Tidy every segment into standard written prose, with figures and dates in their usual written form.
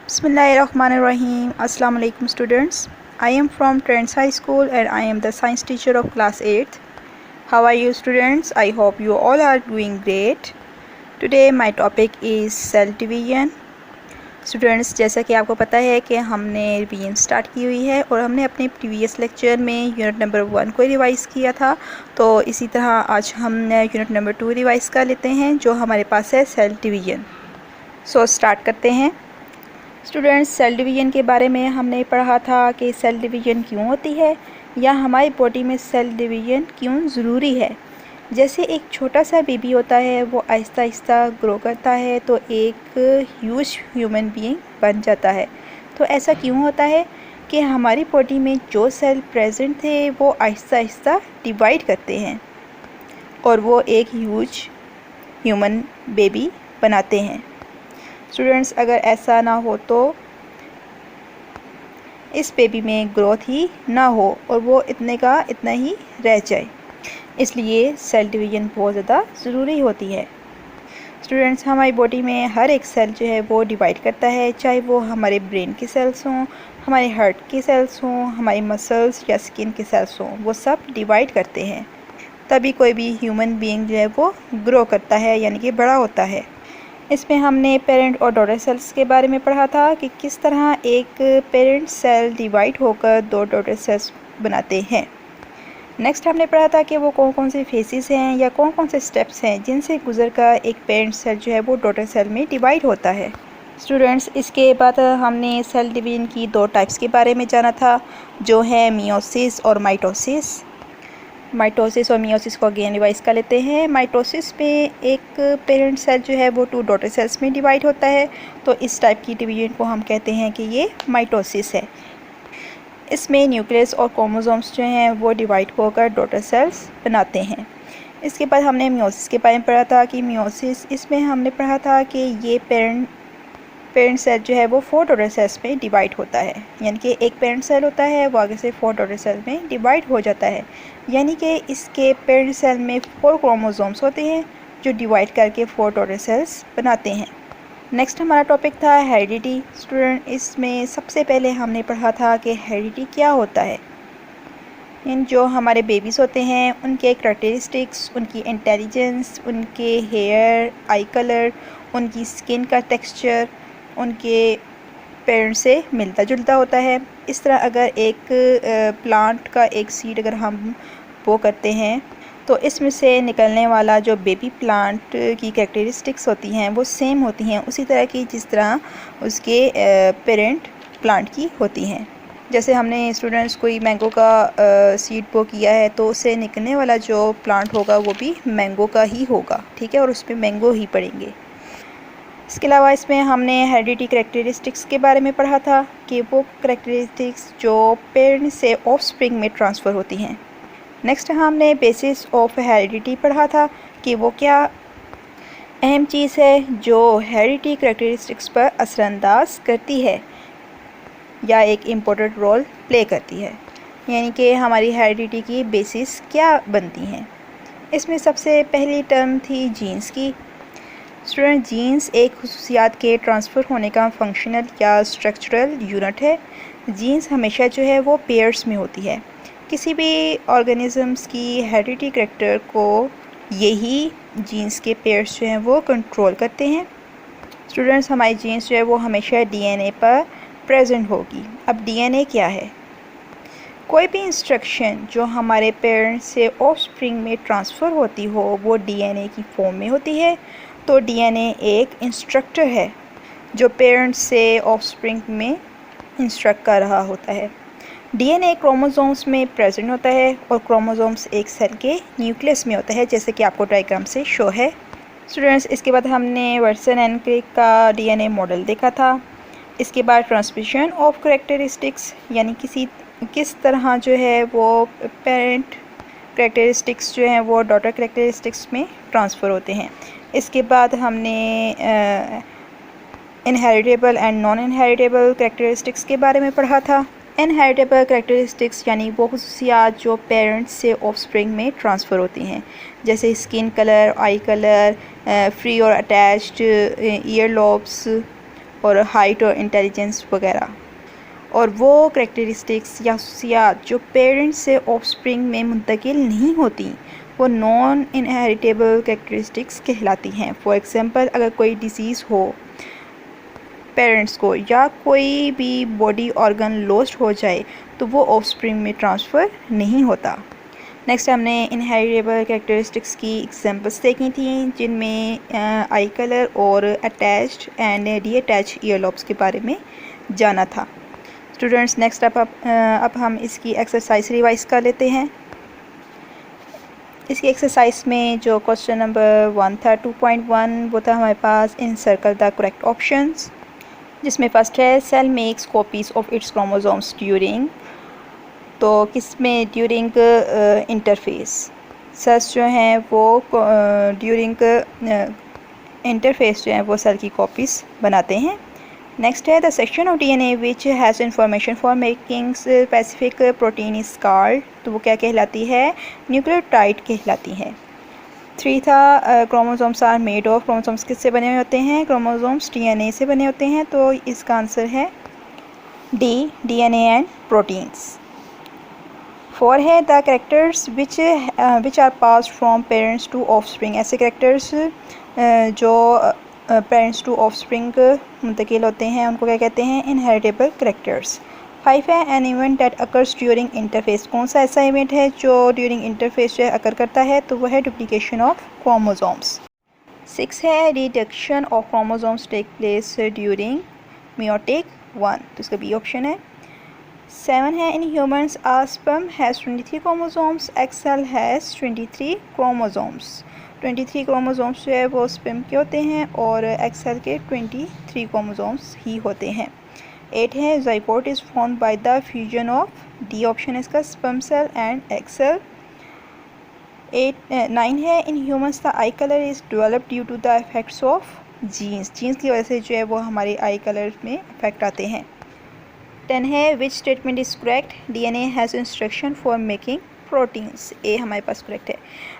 Bismillahirrahmanirrahim. Assalamu alaikum students. I am from Trends High School and I am the science teacher of class 8th. How are you students? I hope you all are doing great. Today my topic is cell division. Students, जैसा कि आपको पता है कि हमने revision start की हुई है और हमने अपने प्रीवियस लेक्चर में यूनिट नंबर 1 को रिवाइज़ किया था। तो इसी तरह आज हम यूनिट नंबर 2 रिवाइज़ कर लेते हैं जो हमारे पास है सेल डिवीजन। सो स्टार्ट करते हैं। स्टूडेंट्स, सेल डिवीजन के बारे में हमने पढ़ा था कि सेल डिवीजन क्यों होती है या हमारी बॉडी में सेल डिवीजन क्यों ज़रूरी है। जैसे एक छोटा सा बेबी होता है, वो आहिस्ता आहिस्ता ग्रो करता है तो एक ह्यूज ह्यूमन बीइंग बन जाता है। तो ऐसा क्यों होता है कि हमारी बॉडी में जो सेल प्रेजेंट थे वो आहिस्ता आहिस्ता डिवाइड करते हैं और वो एक ह्यूज ह्यूमन बेबी बनाते हैं। स्टूडेंट्स, अगर ऐसा ना हो तो इस बेबी में ग्रोथ ही ना हो और वो इतने का इतना ही रह जाए, इसलिए सेल डिवीजन बहुत ज़्यादा ज़रूरी होती है। स्टूडेंट्स, हमारी बॉडी में हर एक सेल जो है वो डिवाइड करता है, चाहे वो हमारे ब्रेन के सेल्स हों, हमारे हार्ट के सेल्स हों, हमारी मसल्स या स्किन के सेल्स हों, वो सब डिवाइड करते हैं। तभी कोई भी ह्यूमन बीइंग जो है वो ग्रो करता है, यानी कि बड़ा होता है। इसमें हमने पेरेंट और डॉटर सेल्स के बारे में पढ़ा था कि किस तरह एक पेरेंट सेल डिवाइड होकर 2 डॉटर सेल्स बनाते हैं। नेक्स्ट हमने पढ़ा था कि वो कौन कौन से फेसेस हैं या कौन कौन से स्टेप्स हैं जिनसे गुजर कर एक पेरेंट सेल जो है वो डॉटर सेल में डिवाइड होता है। स्टूडेंट्स, इसके बाद हमने सेल डिवीजन की 2 टाइप्स के बारे में जाना था, जो है मियोसिस और माइटोसिस। माइटोसिस और मियोसिस को अगेन रिवाइज कर लेते हैं। माइटोसिस में एक पेरेंट सेल जो है वो 2 डॉटर सेल्स में डिवाइड होता है, तो इस टाइप की डिवीजन को हम कहते हैं कि ये माइटोसिस है। इसमें न्यूक्लियस और क्रोमोसोम्स जो हैं वो डिवाइड होकर डॉटर सेल्स बनाते हैं। इसके बाद हमने मियोसिस के बारे में पढ़ा था कि मियोसिस, इसमें हमने पढ़ा था कि ये पेरेंट सेल जो है वो 4 डॉटर सेल्स में डिवाइड होता है, यानी कि एक पेरेंट सेल होता है वो आगे से 4 डॉटर सेल में डिवाइड हो जाता है, यानी कि इसके पेरेंट सेल में 4 क्रोमोसोम्स होते हैं जो डिवाइड करके 4 डॉटर सेल्स बनाते हैं। नेक्स्ट हमारा टॉपिक था हेरिडिटी। स्टूडेंट, इसमें सबसे पहले हमने पढ़ा था कि हेरिडिटी क्या होता है। इन जो हमारे बेबीज़ होते हैं उनके करैक्टरिस्टिक्स, उनकी इंटेलिजेंस, उनके हेयर, आई कलर, उनकी स्किन का टेक्सचर उनके पेरेंट्स से मिलता जुलता होता है। इस तरह अगर एक प्लांट का एक सीड अगर हम वो करते हैं तो इसमें से निकलने वाला जो बेबी प्लांट की कैरेक्टरिस्टिक्स होती हैं वो सेम होती हैं उसी तरह की जिस तरह उसके पेरेंट प्लांट की होती हैं। जैसे हमने स्टूडेंट्स कोई मैंगो का सीड बो किया है तो उससे निकलने वाला जो प्लांट होगा वो भी मैंगो का ही होगा, ठीक है, और उसमें मैंगो ही पड़ेंगे। इसके अलावा इसमें हमने हेरिडिटी कैरेक्टरिस्टिक्स के बारे में पढ़ा था कि वो कैरेक्टरिस्टिक्स जो पेरेंट से ऑफस्प्रिंग में ट्रांसफ़र होती हैं। नेक्स्ट हमने बेसिस ऑफ हेरिडिटी पढ़ा था कि वो क्या अहम चीज़ है जो हेरिडिटी कैरेक्टरिस्टिक्स पर असरअंदाज करती है या एक इम्पोर्टेंट रोल प्ले करती है, यानी कि हमारी हेरिडिटी की बेसिस क्या बनती हैं। इसमें सबसे पहली टर्म थी जीन्स की। स्टूडेंट, जीन्स एक खुसूसियात के ट्रांसफ़र होने का फंक्शनल या स्ट्रक्चरल यूनिट है। जीन्स हमेशा जो है वो पेयर्स में होती है। किसी भी ऑर्गेनिज़म्स की हेरिडिटी कैरेक्टर को यही जीन्स के पेयर्स जो हैं वो कंट्रोल करते हैं। स्टूडेंट्स, हमारी जीन्स जो है वो हमेशा डीएनए पर प्रेजेंट होगी। अब डीएनए क्या है? कोई भी इंस्ट्रक्शन जो हमारे पेरेंट्स से ऑफस्प्रिंग में ट्रांसफ़र होती हो वो डीएनए की फॉर्म में होती है। तो डीएनए एक इंस्ट्रक्टर है जो पेरेंट्स से ऑफस्प्रिंग में इंस्ट्रक्ट कर रहा होता है। डीएनए क्रोमोसोम्स में प्रेजेंट होता है और क्रोमोसोम्स एक सेल के न्यूक्लियस में होता है, जैसे कि आपको डायग्राम से शो है। स्टूडेंट्स, इसके बाद हमने वाटसन एंड क्रिक का डीएनए मॉडल देखा था। इसके बाद ट्रांसमिशन ऑफ कैरेक्टरिस्टिक्स, यानी किस तरह जो है वो पेरेंट कैरेक्टरिस्टिक्स जो हैं वो डॉटर कैरेक्टरिस्टिक्स में ट्रांसफ़र होते हैं। इसके बाद हमने inheritable and non inheritable characteristics के बारे में पढ़ा था। इनहेरिटेबल कैरेक्टरिस्टिक्स यानी वो खुसूसियात जो पेरेंट्स से ऑफस्प्रिंग में ट्रांसफ़र होती हैं, जैसे स्किन कलर, आई कलर, फ्री और अटैच्ड ईयर लॉब्स, और हाइट और इंटेलिजेंस वगैरह। और वो करेक्टरिस्टिक्स या खसूसियात जो पेरेंट्स से ऑफस्प्रिंग में मुंतकिल नहीं होती वो नॉन इनहेरिटेबल करेक्टरिस्टिक्स कहलाती हैं। फॉर एग्ज़ाम्पल, अगर कोई डिसीज़ हो पेरेंट्स को या कोई भी बॉडी ऑर्गन लॉस्ट हो जाए तो वो ऑफस्प्रिंग में ट्रांसफ़र नहीं होता। नेक्स्ट हमने इनहेरिटेबल कैरेक्टरिस्टिक्स की एग्जांपल्स देखी थी जिनमें आई कलर और अटैच्ड एंड डी अटैच ईयरलॉब्स के बारे में जाना था। स्टूडेंट्स, नेक्स्ट अब हम इसकी एक्सरसाइज रिवाइज कर लेते हैं। इसकी एक्सरसाइज में जो क्वेश्चन नंबर 1 था 2.1 वो था हमारे पास in circle the correct options, जिसमें फर्स्ट है cell makes copies of its chromosomes during, तो किसमें ड्यूरिंग इंटरफेस। सेल्स जो हैं वो ड्यूरिंग इंटरफेस जो है वो सेल की कॉपीज़ बनाते हैं। नेक्स्ट है the section of DNA which has information for making specific protein is called, तो वो क्या कहलाती है, न्यूक्लियोटाइड कहलाती है। 3 था chromosomes are made of, chromosomes किससे बने हुए होते हैं, क्रोमोसोम्स डीएनए से बने होते हैं, तो इसका आंसर है डी, डीएनए एंड प्रोटीन्स। 4 है the characters which are passed from parents to offspring, ऐसे कैरेक्टर्स जो पेरेंट्स टू ऑफस्प्रिंग मुंतकिल होते हैं उनको क्या कहते हैं, इनहेरिटेबल कैरेक्टर्स। 5 है an event that occurs during interface, कौन सा ऐसा इवेंट है जो ड्यूरिंग इंटरफेस जो है अकर करता है, तो वह है डुप्लीकेशन ऑफ क्रोमोसोम्स। 6 है reduction of chromosomes take place during meiotic 1, तो इसका बी ऑप्शन है। 7 है in humans a sperm has 23 chromosomes, egg cell has 23 chromosomes. 23 chromosomes जो है वो स्पर्म के होते हैं और एक्स सेल के 23 क्रोमोसोम्स ही होते हैं। 8 है zygote is formed by the fusion of, D option है इसका, sperm cell and egg cell. 9 है in humans the eye colour is developed due to the effects of genes, genes की वजह से जो है वो हमारे आई कलर में इफेक्ट आते हैं। 10 है which statement is correct, DNA has instruction for making proteins, A हमारे पास करेक्ट है।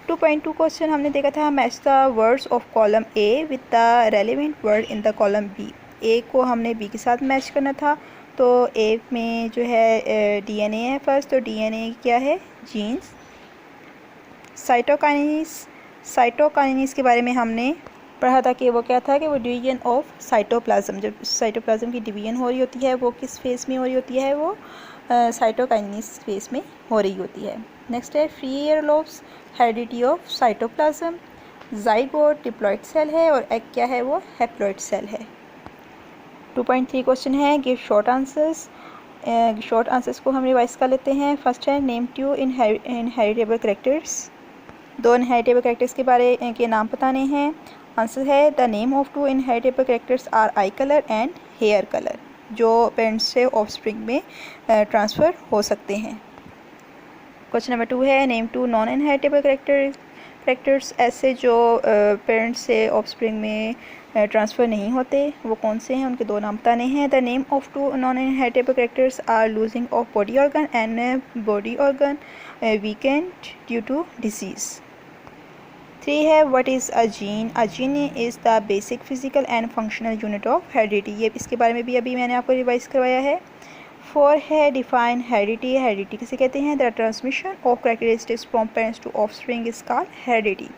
2.2 क्वेश्चन हमने देखा था match the words of column A with the relevant word in the column B, A को हमने बी के साथ मैच करना था, तो ए में जो है डीएनए है फर्स्ट, तो डीएनए क्या है, जीन्स। साइटोकाइनेसिस के बारे में हमने पढ़ा था कि वो क्या था कि वो डिवीजन ऑफ साइटोप्लाज्म, जब साइटोप्लाज्म की डिवीजन हो रही होती है वो किस फेज में हो रही होती है, वो साइटोकाइनेसिस फेज में हो रही होती है। नेक्स्ट है free earlobes heredity of cytoplasm, zygote diploid cell है और एग क्या है, वो हैप्लॉइड सेल है। 2.3 क्वेश्चन है give short answers, short answers को हम रिवाइज कर लेते हैं। फर्स्ट है name 2 inheritable characters, 2 inheritable characters के बारे के नाम बताने हैं। आंसर है the name of 2 inheritable characters are eye colour and hair colour, जो पेरेंट्स से ऑफस्प्रिंग में ट्रांसफ़र हो सकते हैं। क्वेश्चन नंबर 2 है नेम 2 नॉन इनहेरिटेबल कैरेक्टर्स, ऐसे जो पेरेंट्स से ऑफस्प्रिंग में ट्रांसफ़र नहीं होते वो कौन से हैं, उनके 2 नाम बताने हैं। The name of 2 non inheritable characters are losing of body organ and body organ weakened due to disease. 3 है what is a gene, a gene is the basic physical and functional unit of heredity, ये इसके बारे में भी अभी मैंने आपको revise करवाया है। 4 है डिफाइन हेरिडिटी, हेरिडिटी किसे कहते हैं, the transmission of characteristics from parents to offspring is called heredity,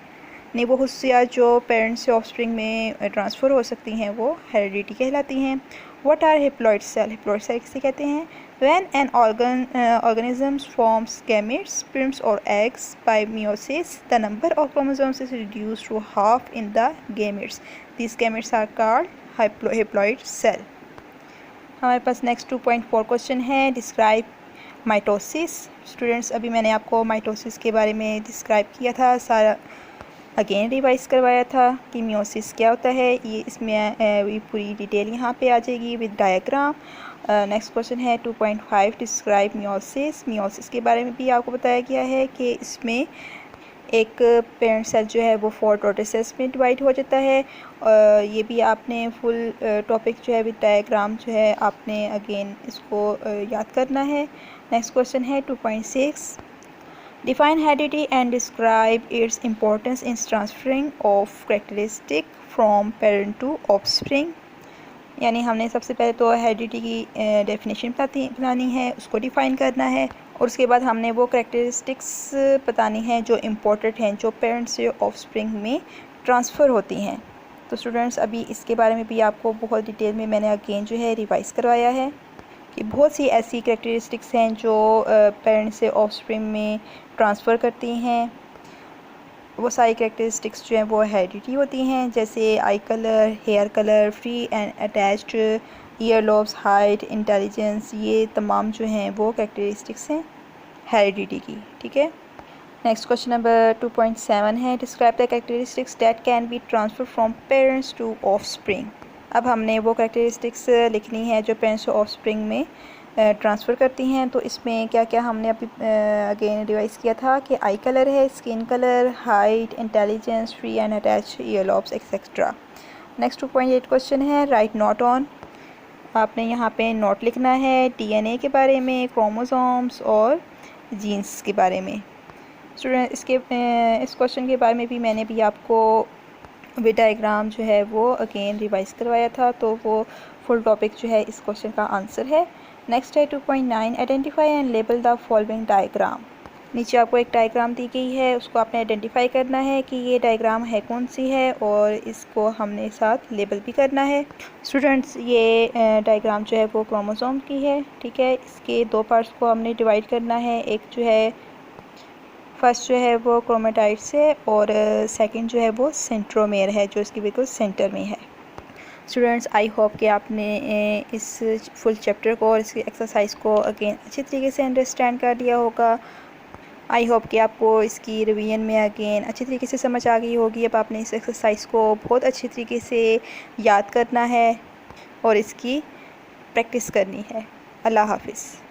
नहीं वो खसूसियात जो पेरेंट्स से ऑफस्प्रिंग में ट्रांसफ़र हो सकती हैं वो हेरिडिटी कहलाती हैं। What are haploid cell, haploid cell किसे कहते हैं, when an organism forms gametes, sperms or eggs by meiosis, the number of chromosomes is reduced to half in the gametes. These gametes are called haploid cell. हमारे पास next 2.4 question है describe mitosis. Students, अभी मैंने आपको mitosis के बारे में describe किया था, सारा अगेन रिवाइज करवाया था कि मियोसिस क्या होता है, ये इसमें ये पूरी डिटेल यहाँ पे आ जाएगी विद डायग्राम। नेक्स्ट क्वेश्चन है 2.5 डिस्क्राइब मियोसिस, मियोसिस के बारे में भी आपको बताया गया है कि इसमें एक पेरेंट सेल जो है वो 4 टोटल सेल्स में डिवाइड हो जाता है, ये भी आपने फुल टॉपिक जो है विद डायग्राम जो है आपने अगेन इसको याद करना है। नेक्स्ट क्वेश्चन है 2.6 define heredity and describe its importance in transferring of characteristic from parent to offspring, यानी हमने सबसे पहले तो हेरिडिटी की डेफिनेशन बतानी है, उसको डिफ़ाइन करना है, और उसके बाद हमने वो करैक्टरिस्टिक्स बतानी है जो इम्पोर्टेंट हैं, जो पेरेंट्स से ऑफस्प्रिंग में ट्रांसफ़र होती हैं। तो स्टूडेंट्स अभी इसके बारे में भी आपको बहुत डिटेल में मैंने अगेन जो है रिवाइज़ करवाया है कि बहुत सी ऐसी करैक्टरिस्टिक्स हैं जो पेरेंट्स से ऑफस्प्रिंग में ट्रांसफ़र करती हैं। वो सारी करैक्टरिस्टिक्स जो हैं वो हेरिडिटी होती हैं, जैसे eye colour, hair colour, free and attached ear lobes, height, intelligence, ये तमाम जो हैं वो करैक्टरिस्टिक्स हैं हेरिडिटी की। ठीक है। नेक्स्ट क्वेश्चन नंबर 2.7 है, describe the characteristics that can be transfer from parents to offspring. अब हमने वो कैरेक्टरिस्टिक्स लिखनी है जो पेरेंट्स टू ऑफस्प्रिंग में ट्रांसफ़र करती हैं। तो इसमें क्या क्या हमने अभी अगेन रिवाइज़ किया था कि आई कलर है, skin colour, height, intelligence, free and attach year lobes etcetera. Next 2.8 question है, राइट नोट ऑन। आपने यहाँ पे नोट लिखना है डीएनए के बारे में, क्रोमोसोम्स और जीन्स के बारे में। स्टूडेंट इस क्वेश्चन के बारे में भी मैंने भी आपको वे डायग्राम जो है वो अगेन रिवाइज़ करवाया था, तो वो फुल टॉपिक जो है इस क्वेश्चन का आंसर है। नेक्स्ट है 2.9, identify and label the following diagram. नीचे आपको एक डायग्राम दी गई है, उसको आपने आइडेंटिफाई करना है कि ये डायग्राम है कौन सी है, और इसको हमने साथ लेबल भी करना है। स्टूडेंट्स ये डायग्राम जो है वो क्रोमोसोम की है। ठीक है। इसके दो पार्ट्स को हमने डिवाइड करना है, एक जो है फर्स्ट जो है वो क्रोमेटाइड्स है और सेकंड जो है वो सेंट्रोमेयर है जो इसकी बिल्कुल सेंटर में है। स्टूडेंट्स आई होप कि आपने इस फुल चैप्टर को और इसकी एक्सरसाइज को अगेन अच्छी तरीके से अंडरस्टैंड कर लिया होगा। आई होप कि आपको इसकी रिवीजन में अगेन अच्छी तरीके से समझ आ गई होगी। अब आपने इस एक्सरसाइज को बहुत अच्छी तरीके से याद करना है और इसकी प्रैक्टिस करनी है। अल्लाह हाफिज़।